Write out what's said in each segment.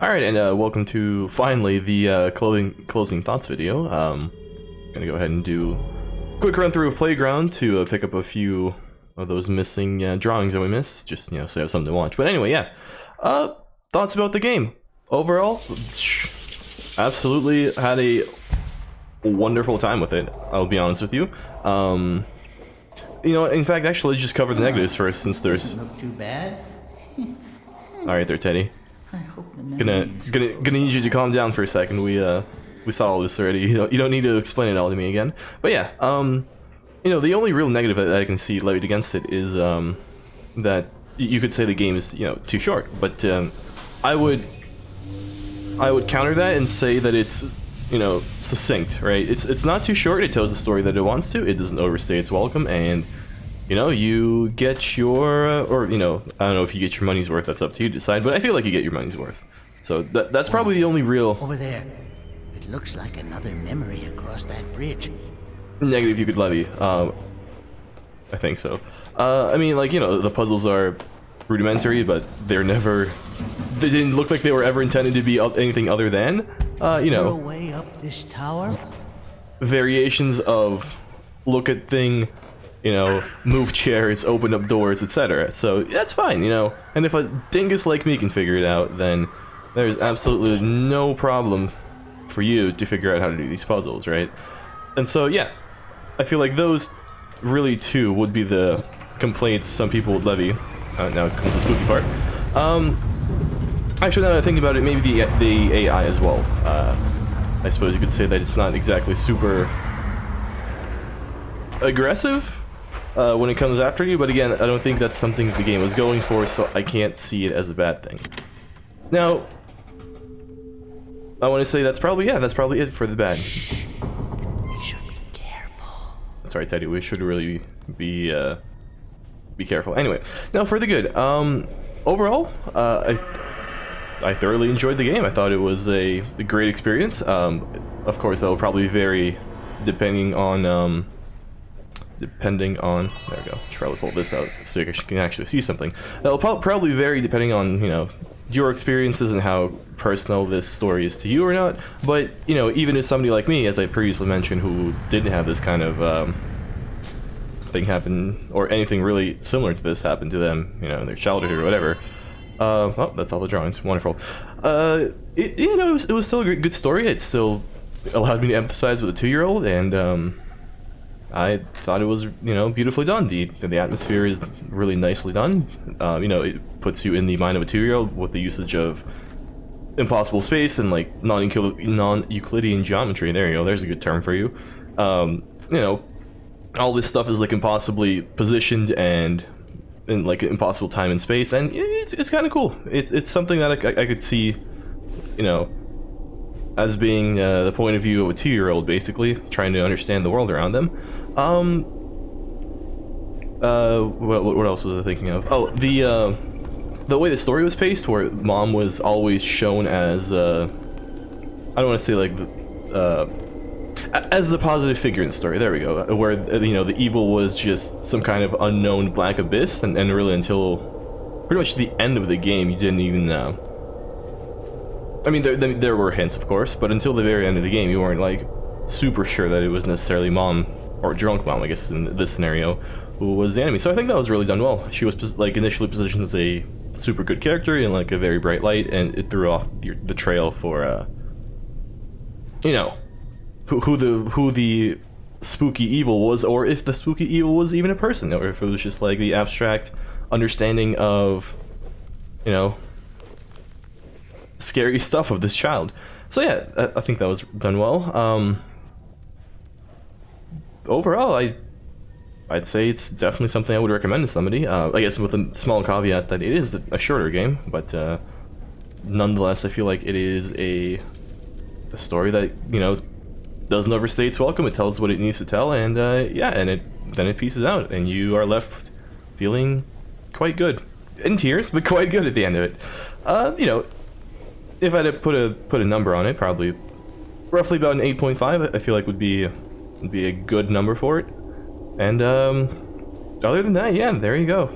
Alright, and welcome to, finally, the closing thoughts video. Gonna go ahead and do a quick run through of Playground to pick up a few of those missing drawings that we missed, just, you know, so you have something to watch. But anyway, yeah. Thoughts about the game. Overall, absolutely had a wonderful time with it, I'll be honest with you. You know, in fact, actually, let's just cover the negatives first, since there's... Doesn't look too bad. Alright there, Teddy. I hope the Gonna need you to calm down for a second. We saw all this already. You don't need to explain it all to me again. But yeah, you know, the only real negative that I can see levied against it is that you could say the game is, you know, too short. But I would counter that and say that it's, you know, succinct, right? It's not too short. It tells the story that it wants to. It doesn't overstay its welcome, and you know, you get your, or, you know, I don't know if you get your money's worth, that's up to you to decide, but I feel like you get your money's worth. So that's probably the only real... Over there. It looks like another memory across that bridge. Negative you could levy. I think so. I mean, like, you know, the puzzles are rudimentary, but they're never... They didn't look like they were ever intended to be anything other than, you know... Is there a way up this tower? Variations of look at thing... You know, move chairs, open up doors, etc. So that's fine, you know. And if a dingus like me can figure it out, then there's absolutely no problem for you to figure out how to do these puzzles, right? And so, yeah, I feel like those really too would be the complaints some people would levy. Now comes the spooky part. Actually, now that I think about it, maybe the AI as well. I suppose you could say that it's not exactly super aggressive when it comes after you, but again, I don't think that's something the game was going for, so I can't see it as a bad thing. Now, I want to say that's probably it for the bad. We should be careful. Sorry, Teddy, we should really be careful. Anyway, now for the good. Overall, I thoroughly enjoyed the game. I thought it was a great experience. Of course, that will probably vary depending on there we go, should probably pull this out so you can actually see something. That'll probably vary depending on, you know, your experiences and how personal this story is to you or not, but, you know, even as somebody like me, as I previously mentioned, who didn't have this kind of thing happen, or anything really similar to this happen to them, you know, in their childhood or whatever. Oh, that's all the drawings, wonderful. You know, it was still a good story. It still allowed me to empathize with a 2-year-old, and I thought it was, you know, beautifully done. The atmosphere is really nicely done. You know, it puts you in the mind of a 2-year-old with the usage of impossible space and like non-Euclidean geometry. There you go. There's a good term for you. You know, all this stuff is like impossibly positioned and in like impossible time and space, and it's kind of cool. It's something that I could see, you know, as being the point of view of a 2-year-old, basically, trying to understand the world around them. What else was I thinking of? Oh, the way the story was paced, where Mom was always shown as, I don't want to say like, as the positive figure in the story, there we go, where, you know, the evil was just some kind of unknown black abyss, and really until pretty much the end of the game, you didn't even, I mean, there were hints, of course, but until the very end of the game, you weren't, like, super sure that it was necessarily Mom, or Drunk Mom, I guess, in this scenario, who was the enemy. So I think that was really done well. She was, like, initially positioned as a super good character in, like, a very bright light, and it threw off the trail for, you know, who the spooky evil was, or if the spooky evil was even a person, or if it was just, like, the abstract understanding of, you know, scary stuff of this child. So yeah, I think that was done well. Overall, I'd say it's definitely something I would recommend to somebody. I guess with a small caveat that it is a shorter game, but nonetheless, I feel like it is a story that, you know, doesn't overstay its welcome. It tells what it needs to tell, and yeah, and then it pieces out, and you are left feeling quite good, in tears, but quite good at the end of it. You know, if I had to put a number on it, probably roughly about an 8.5. I feel like would be a good number for it. And other than that, yeah, there you go.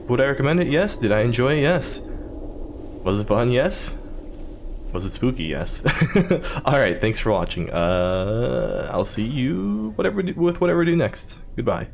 Would I recommend it? Yes. Did I enjoy it? Yes. Was it fun? Yes. Was it spooky? Yes. Alright, thanks for watching. I'll see you with whatever I do next. Goodbye.